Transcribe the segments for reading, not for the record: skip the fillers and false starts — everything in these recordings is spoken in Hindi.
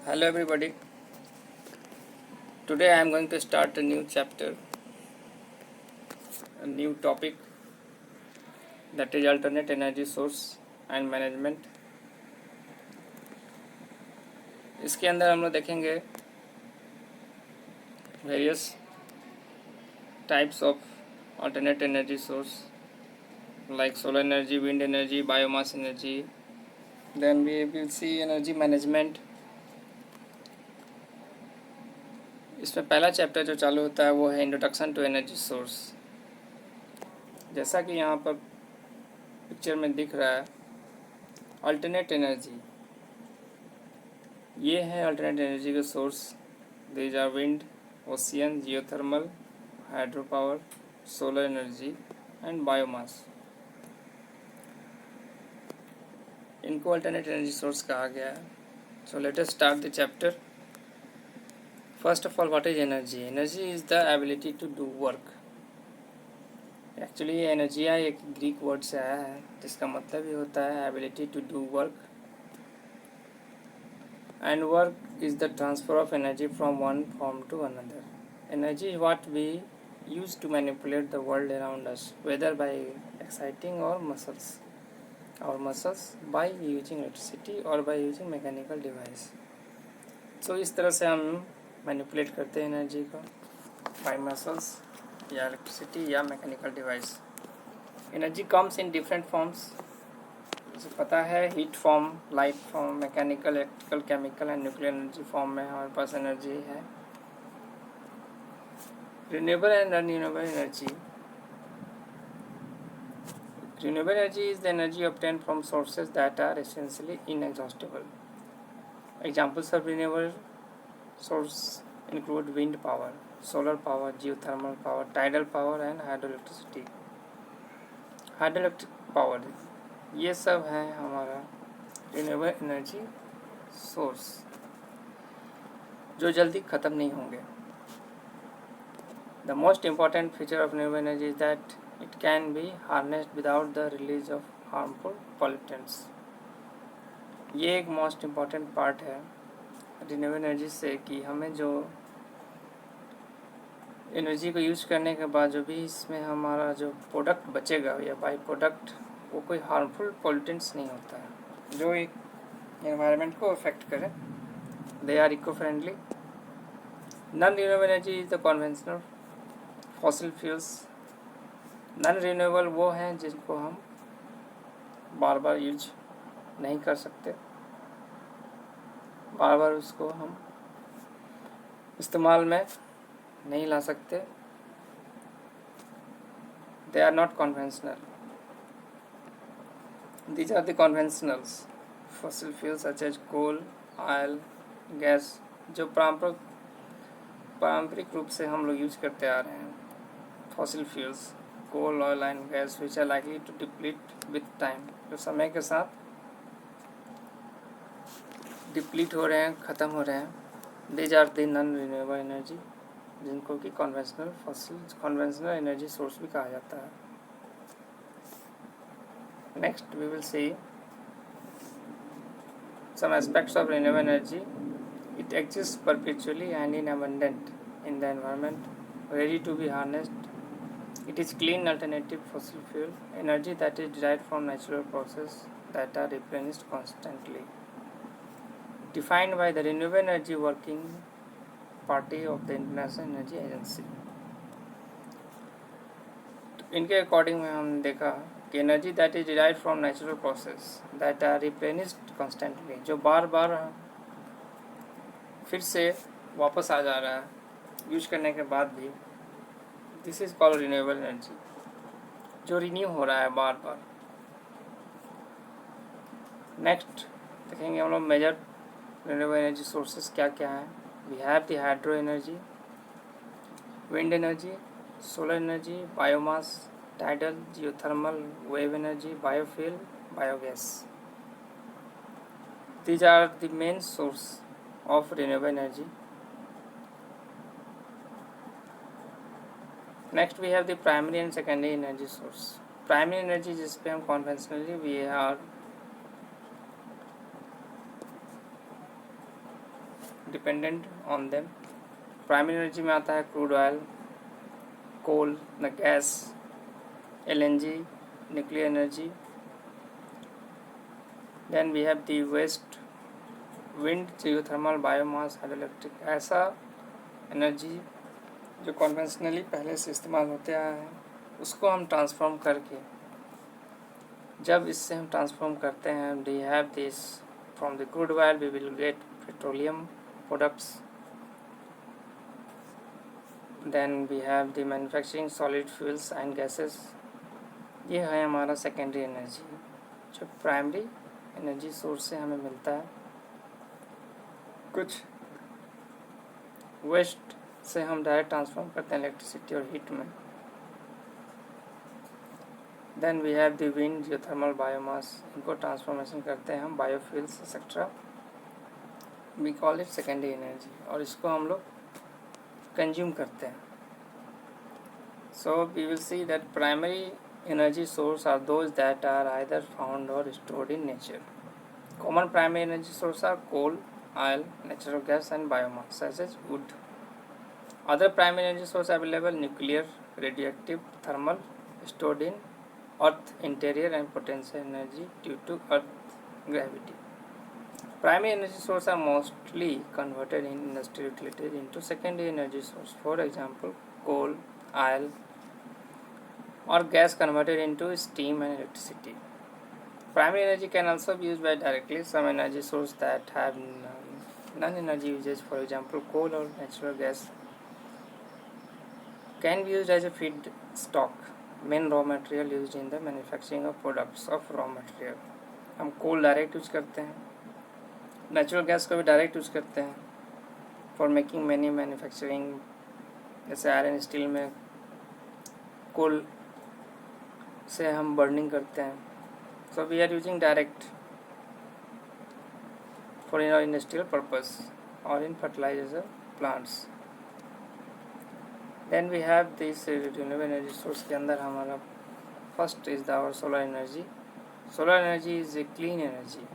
Hello everybody. Today I am going to start a new chapter, a new topic, that is alternate energy source and management. इसके अंदर हम लोग देखेंगे various types of alternate energy source like solar energy, wind energy, biomass energy. Then we will see energy management. इसमें पहला चैप्टर जो चालू होता है वो है इंट्रोडक्शन टू एनर्जी सोर्स। जैसा कि यहाँ पर पिक्चर में दिख रहा है, अल्टरनेट एनर्जी, ये है अल्टरनेट एनर्जी के source. These are wind, ocean, geothermal, hydro power, solar energy and biomass. इनको अल्टरनेट एनर्जी सोर्स कहा गया है। So let us start the chapter. First of all, what is energy? Energy is the ability to do work. Actually ये एनर्जिया एक ग्रीक वर्ड से आया है जिसका मतलब ही होता है ability to do work. And work is the transfer of energy from one form to another. Energy is what we use to manipulate the world around us, whether by exciting our muscles by using electricity or by using mechanical device. So इस तरह से हम मैनिपुलेट करते हैं एनर्जी को by muscles या इलेक्ट्रिसिटी या mechanical device. Energy comes in different forms. जैसे पता है, heat form, light form, mechanical, electrical, chemical and nuclear energy form में हमारे पास एनर्जी है। Renewable and unrenewable energy. Renewable energy is the energy obtained from sources that are essentially inexhaustible. Examples of renewable source include wind power, solar power, geothermal power, tidal power and hydroelectricity. Hydroelectric power, ये सब है हमारा रिन्यूएबल एनर्जी सोर्स जो जल्दी ख़त्म नहीं होंगे। The most important feature of renewable energy is that it can be harnessed without the release of harmful pollutants. ये एक मोस्ट इम्पॉर्टेंट पार्ट है रिन्यूएबल एनर्जी से कि हमें जो एनर्जी को यूज करने के बाद जो भी इसमें हमारा जो प्रोडक्ट बचेगा या बाई प्रोडक्ट, वो कोई हार्मफुल पॉल्यूटेंट्स नहीं होता है जो एक एनवायरनमेंट को अफेक्ट करे। They are eco friendly. Non renewable energy is the conventional fossil fuels. Non renewable वो हैं जिनको हम बार बार यूज नहीं कर सकते, बार बार उसको हम इस्तेमाल में नहीं ला सकते। They are not conventional. These are the conventionals fossil fuels such as coal, oil, gas, जो पारंपरिक रूप से हम लोग यूज करते आ रहे हैं। Fossil fuels, coal, oil and gas which are likely to deplete with time, जो समय के साथ डिप्लीट हो रहे हैं, ख़त्म हो रहे हैं। These are the non renewable energy, जिनको कि कन्वेंशनल एनर्जी सोर्स भी कहा जाता है। Next we will see some aspects of renewable energy. It exists perpetually and in abundant in the environment, ready to be harnessed. It is clean alternative fossil fuel energy that is derived from natural processes that are replenished constantly. Defined by the Renewable Energy Working Party of the International Energy Agency. इनके अकॉर्डिंग में हम देखा कि energy that is derived from natural process that are replenished constantly, जो बार बार फिर से वापस आ जा रहा है यूज करने के बाद भी, this is called renewable energy, जो रिन्यू हो रहा है बार बार। नेक्स्ट देखेंगे हम लोग मेजर रिन्यूएबल एनर्जी सोर्सेस क्या क्या हैं। We have the hydro energy, wind energy, solar energy, biomass, tidal, geothermal, wave energy, biofuel, biogas. These are the main source of renewable energy. Next we have the primary and secondary energy source. Primary energy जिस पे हम conventionally we are dependent on them. Primary energy में आता है crude oil, coal, the gas, LNG, nuclear energy. Then we have the waste, wind, geothermal, biomass, hydroelectric. ऐसा एनर्जी जो कॉन्वेंशनली पहले से इस्तेमाल होते आया है उसको हम ट्रांसफॉर्म करके, जब इससे हम ट्रांसफॉर्म करते हैं, we have this from the crude oil we will get petroleum products. Then we have the manufacturing solid fuels and gases. ये है हमारा सेकेंडरी एनर्जी जो प्राइमरी एनर्जी सोर्स से हमें मिलता है। कुछ वेस्ट से हम डायरेक्ट ट्रांसफॉर्म करते हैं इलेक्ट्रिसिटी और हीट में। Then we have the wind, geothermal, biomass. इनको ट्रांसफॉर्मेशन करते हैं हम biofuels etcetera. We call it secondary energy और इसको हम लोग कंज्यूम करते हैं। So we will see that primary energy source are those that are either found or stored in nature. Common primary energy sources are coal, oil, natural gas and biomass such as wood. Other primary energy sources available: nuclear, radioactive, thermal, stored in earth interior and potential energy due to earth gravity. Primary energy sources are mostly converted in industrial utilities into secondary energy source. For example, coal, oil or gas converted into steam and electricity. Primary energy can also be used by directly. Some energy sources that have non-energy uses, for example coal or natural gas, can be used as a feedstock, main raw material used in the manufacturing of products of raw material. हम कोल डायरेक्ट यूज करते हैं, नेचुरल गैस को भी डायरेक्ट यूज करते हैं फॉर मेकिंग मैनी मैन्युफैक्चरिंग, जैसे आयरन स्टील में कोल से हम बर्निंग करते हैं. So we are using direct for in industrial purpose और in fertilizer plants. Then we have this renewable energy source के अंदर हमारा first is our solar energy. Solar energy is a clean energy.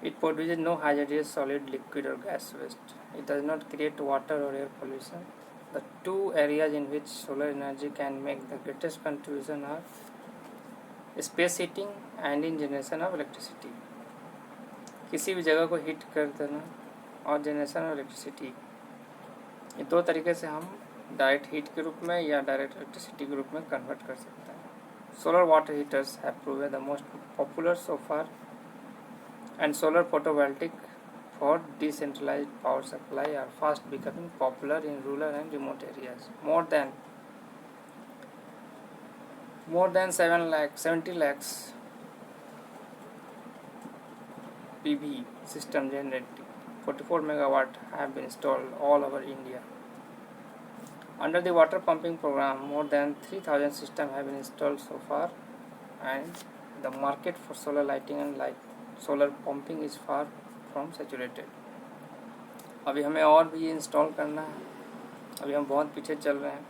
It produces no hazardous solid, liquid or gas waste. It does not create water or air pollution. The two areas in which solar energy can make the greatest contribution are space heating and in generation of electricity. किसी भी जगह को हीट कर देना और जनरेशन ऑफ इलेक्ट्रिसिटी, ये दो तरीके से हम डायरेक्ट हीट के रूप में या डायरेक्ट इलेक्ट्रिसिटी के रूप में कन्वर्ट कर सकते हैं. Solar water heaters have proven the most popular so far, and solar photovoltaic for decentralized power supply are fast becoming popular in rural and remote areas. More than 70 lakhs PV system generating 44 megawatt have been installed all over India. Under the water pumping program, more than 3,000 systems have been installed so far, and the market for solar lighting and solar pumping is far from saturated. अभी हमें और भी ये इंस्टॉल करना है, अभी हम बहुत पीछे चल रहे हैं.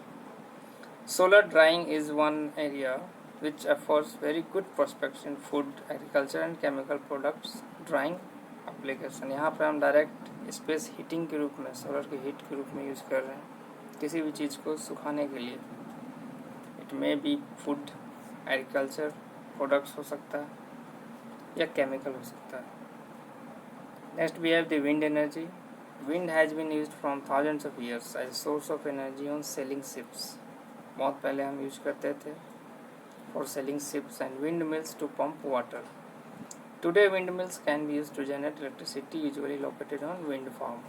Solar drawing is one area which affords very good prospects in food, agriculture and chemical products drawing application. यहाँ पर हम डायरेक्ट स्पेस हीटिंग के रूप में, सोलर के हीट के रूप में यूज़ कर रहे हैं किसी भी चीज़ को सुखाने के लिए. It may be food, agriculture products हो सकता है या केमिकल हो सकता है. Next we have the wind energy. Wind has been used from thousands of years as source of energy on sailing ships. बहुत पहले हम यूज करते थे for sailing ships and wind mills to pump water. Today wind mills can be use to generate electricity, usually located on wind farm.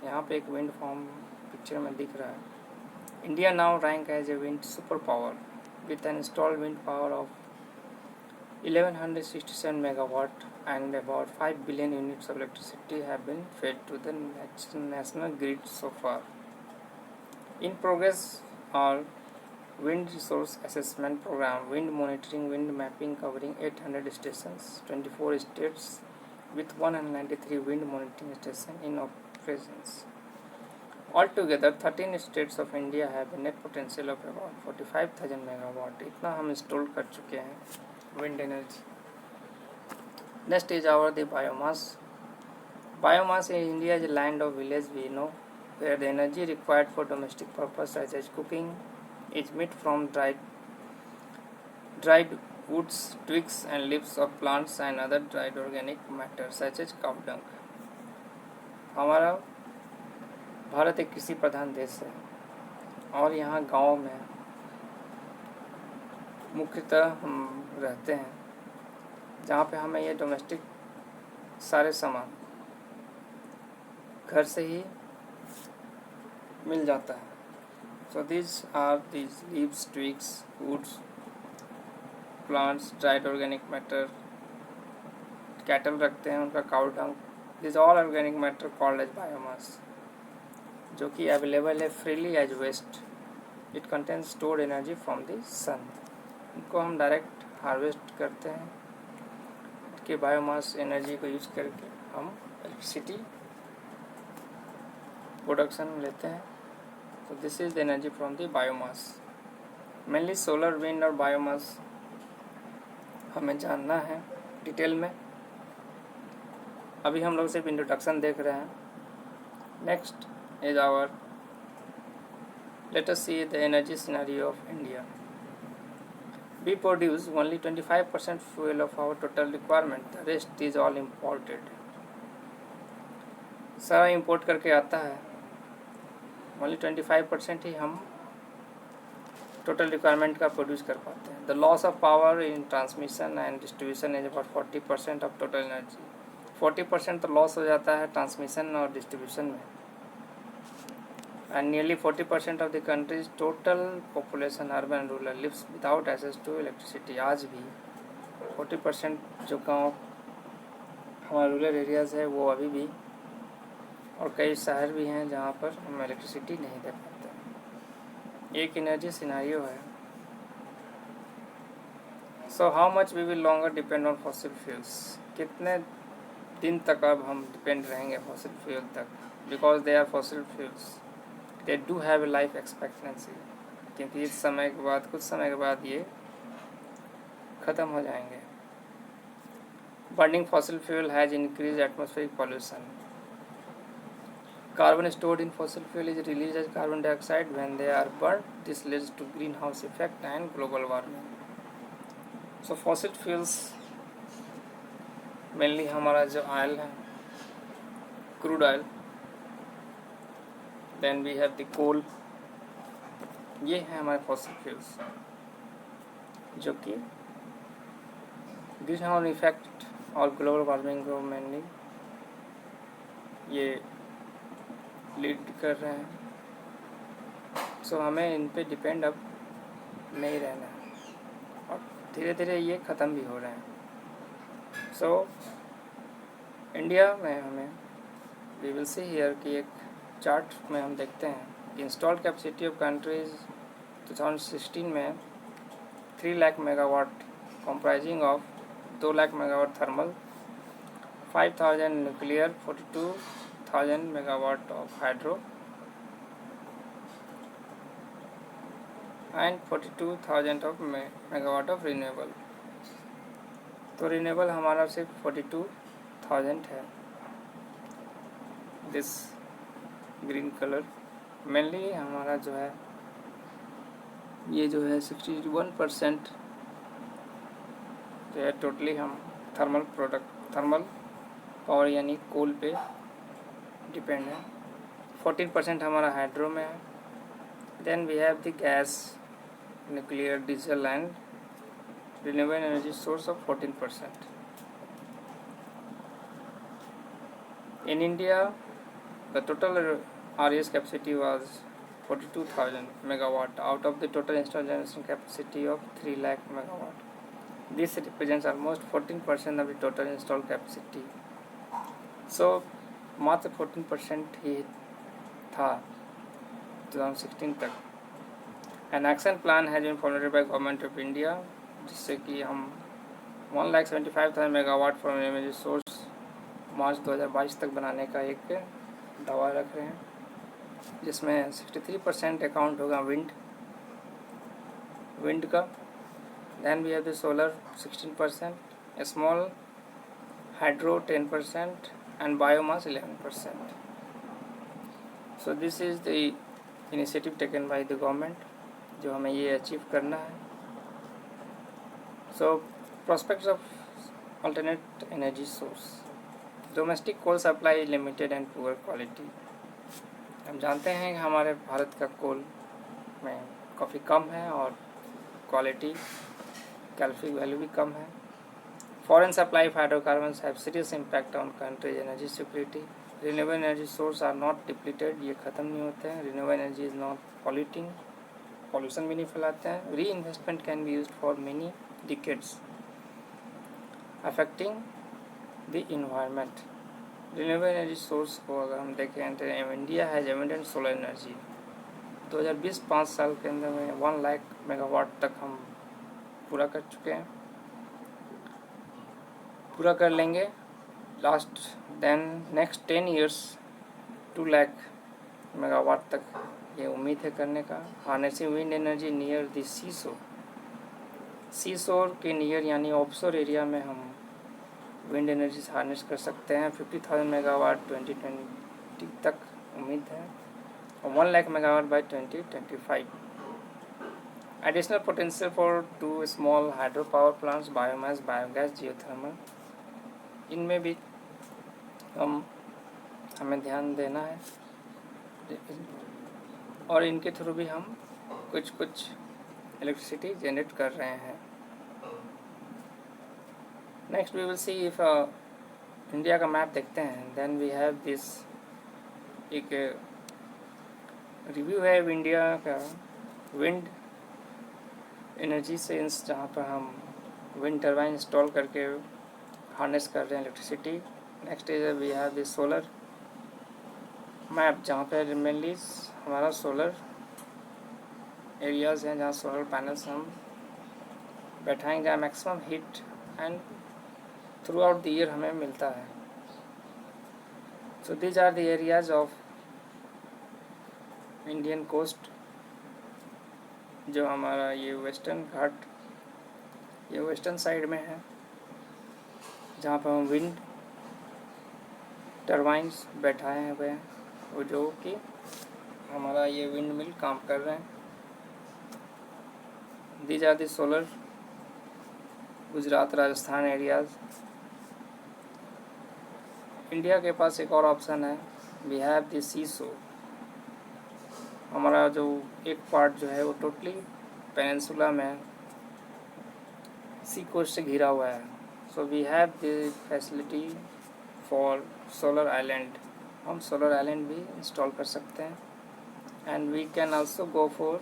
यहाँ पे एक विंड फार्म पिक्चर में दिख रहा है. India now rank as a wind super power with an installed wind power of 1167 megawatt and about 5 billion units of electricity have been fed to the national grid so far. In progress our wind resource assessment program, wind monitoring, wind mapping covering 800 stations, 24 states with 193 wind monitoring stations in operations. Altogether 13 states of India have a net potential of about 45,000 megawatt. इतना हम इंस्टॉल कर चुके हैं wind energy. Next is our the biomass. Biomass in India is a land of village, we know, where the energy required for domestic purpose such as cooking is made from dried woods, twigs and leaves of plants and other dried organic matter such as cow dung. हमारा भारत एक कृषि प्रधान देश है और यहाँ गाँव में मुख्यतः हम रहते हैं, जहाँ पे हमें ये डोमेस्टिक सारे सामान घर से ही मिल जाता है. So these are these leaves, twigs, woods, plants, dried organic matter. Cattle रखते हैं, उनका cow dung. This all organic matter called as biomass, जो कि अवेलेबल है freely as waste. It contains stored energy from the sun. इनको हम डायरेक्ट हार्वेस्ट करते हैं कि बायोमास एनर्जी को यूज़ करके हम इलेक्ट्रिसिटी प्रोडक्शन लेते हैं. तो this is the energy from the biomass. Mainly solar, wind और बायोमास हमें जानना है डिटेल में. अभी हम लोग सिर्फ इंट्रोडक्शन देख रहे हैं. Next is our, let us see the energy scenario of India. We produce only 25% fuel of our total requirement. The rest is all imported. सारा इंपोर्ट करके आता है. only 25% ही हम टोटल रिक्वायरमेंट का प्रोड्यूस कर पाते हैं. The loss of power in transmission and distribution is about 40% of total energy. 40% तो लॉस हो जाता है ट्रांसमिशन और डिस्ट्रीब्यूशन में. And nearly 40% of the country's total population, urban and rural, lives without access to electricity. आज भी 40% जो गाँव हमारे रूरल एरियाज है वो अभी भी, और कई शहर भी हैं जहाँ पर हम इलेक्ट्रिसिटी नहीं दे पाते. एक एनर्जी सिनेरियो है. So how much we will longer depend on fossil fuels. कितने दिन तक अब हम डिपेंड रहेंगे फॉसिल फ्यूल तक, because they are fossil fuels. They do have a life expectancy, क्योंकि इस समय के बाद, कुछ समय के बाद ये ख़त्म हो जाएंगे. Burning fossil fuel has increased atmospheric pollution. Carbon stored in fossil fuel is released as carbon dioxide when they are burnt. This leads to greenhouse effect and global warming. So fossil fuels mainly हमारा जो ऑयल है, crude oil, then we have the coal. ये है हमारे फॉसिल फ्यूल्स जो कि ग्रीन हाउस इफेक्ट और ग्लोबल वार्मिंग को मेनली ये लीड कर रहे हैं. सो हमें इन पे डिपेंड अब नहीं रहना है, और धीरे धीरे ये ख़त्म भी हो रहे हैं. सो इंडिया में हमें वी विल सी हियर कि एक चार्ट में हम देखते हैं इंस्टॉल्ड कैपेसिटी ऑफ कंट्रीज 2016 में 3 lakh megawatt, comprising of 2 lakh megawatt thermal, 5000 nuclear, 42,000 megawatt of hydro and 42,000 of megawatt of renewable. तो रिन्यूएबल हमारा सिर्फ 42,000 है. दिस ग्रीन कलर मेनली हमारा जो है, ये जो है 61% जो है टोटली हम थर्मल पावर यानी कोल पे डिपेंड है. 14% हमारा हाइड्रो में है. Then we have the gas, nuclear, diesel and renewable energy source of 14%. In India, the total RES capacity was 42,000 megawatt out of the total installed generation capacity of 3 lakh megawatt. This represents almost 14% of the total installed capacity. So मात्र 14% ही था 2016 तक. An action plan has been formulated by Government of India, जिससे कि हम 1,75,000 मेगावाट फ्रॉम एनर्जी सोर्स मार्च 2022 तक बनाने का एक दावा रख रहे हैं, जिसमें 63% अकाउंट होगा विंड का. Then we have the solar 16%, small hydro 10%, and biomass 11%. So this is the initiative taken by the government जो हमें ये अचीव करना है. So prospects of alternate energy source. Domestic coal supply is limited and poor quality. हम जानते हैं कि हमारे भारत का कोल में काफ़ी कम है और क्वालिटी कैलोरीफिक वैल्यू भी कम है. Foreign supply of hydrocarbons have serious impact on country's energy security. Renewable energy sources are not depleted, ये ख़त्म नहीं होते हैं. Renewable energy is not polluting, pollution भी नहीं फैलाते हैं. Reinvestment can be used for many decades, affecting the environment. Renewable energy source को अगर हम देखें तो India has abundant solar energy. 2020 5 साल के अंदर में 1 लाख मेगावाट तक हम पूरा कर चुके हैं, पूरा कर लेंगे. नेक्स्ट 10 ईयर्स 2 लाख मेगावाट तक ये उम्मीद है करने का. Harnessing wind energy near the sea shore के नियर यानी ऑफशोर एरिया में हम विंड एनर्जी हार्नेस कर सकते हैं. 50,000 मेगावाट 2020 तक उम्मीद है और 1 lakh megawatt by 2025. Additional potential for 2 small hydro power plants, biomass, biogas, geothermal, इनमें भी हमें ध्यान देना है और इनके थ्रू भी हम कुछ इलेक्ट्रिसिटी जनरेट कर रहे हैं. Next we will see if India का मैप देखते हैं. देन वी हैव दिस, एक रिव्यू है इंडिया का विंड एनर्जी से, जहाँ पर हम विंड टर्बाइन इंस्टॉल करके हार्नेस कर रहे हैं electricity. Next is we have this solar map, जहाँ पर मेनली हमारा सोलर एरियाज़ हैं जहाँ सोलर पैनल्स हम बैठाएंगे, जहाँ maximum heat and throughout the year हमें मिलता है. So these are the areas of Indian coast. जो हमारा ये वेस्टर्न घाट, ये वेस्टर्न साइड में है, जहाँ पर हम विंड टर्बाइन्स बैठाए हुए हैं, वो जो कि हमारा ये विंड मिल काम कर रहे हैं. These are the solar Gujarat Rajasthan areas. India के पास एक और ऑप्शन है, वी हैव द सी शोर. हमारा जो एक पार्ट जो है वो टोटली पेनिनसुला में सी कोस्ट से घिरा हुआ है. So we have the facility for solar island. हम सोलर आइलैंड भी इंस्टॉल कर सकते हैं. And we can also go for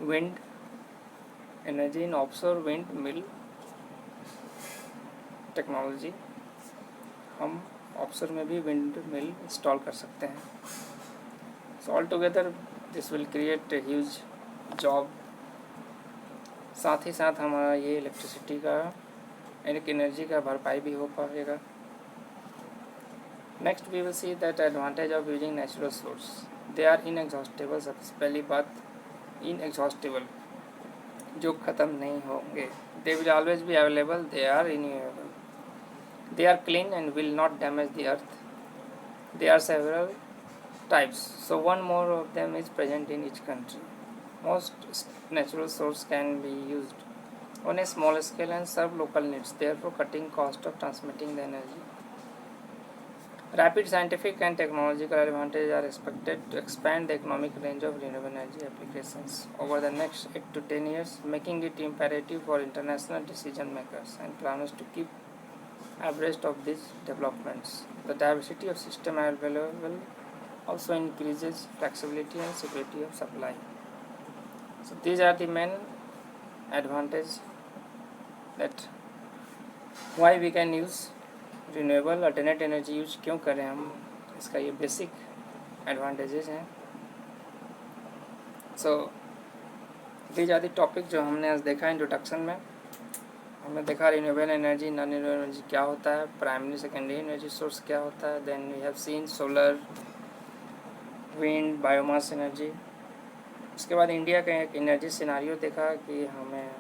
wind energy in offshore wind mill technology. हम ऑफशोर में भी विंड मिल इंस्टॉल कर सकते हैं. So all together this will create a huge job. साथ ही साथ हमारा ये इलेक्ट्रिसिटी का एक एनर्जी का भरपाई भी हो पाएगा. Next we will see that advantage of using natural source. They are inexhaustible. सबसे पहली बात, इनएग्जॉस्टेबल, जो ख़त्म नहीं होंगे. They will always be available. They are renewable. They are clean and will not damage the earth. There are several types, so one more of them is present in each country. Most natural source can be used on a small scale and serve local needs, therefore cutting cost of transmitting the energy. Rapid scientific and technological advantages are expected to expand the economic range of renewable energy applications over the next 8 to 10 years, making it imperative for international decision makers and planners to keep abreast of these developments. The diversity of system available also increases flexibility and security of supply. So these are the main advantages that why we can use renewable alternate energy. Use क्यों करें हम, इसका ये बेसिक एडवांटेजेस हैं. So these are the topic जो हमने आज देखा इंट्रोडक्शन में. हमने देखा renewable energy, non renewable energy क्या होता है, प्राइमरी सेकेंडरी एनर्जी सोर्स क्या होता है. Then we have seen solar, wind, biomass energy. उसके बाद इंडिया का एक एनर्जी सिनारियो देखा कि हमें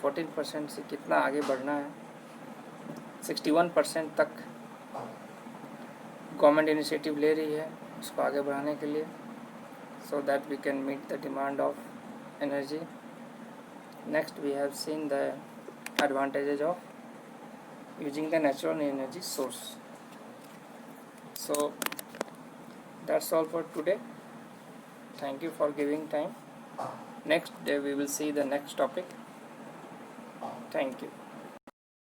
14% से कितना आगे बढ़ना है. 61% तक गवर्नमेंट इनिशिएटिव ले रही है उसको आगे बढ़ाने के लिए, so that we can meet the demand of energy. Next we have seen the advantages of using the natural energy source. So that's all for today. Thank you for giving time. Next day we will see the next topic. Thank you.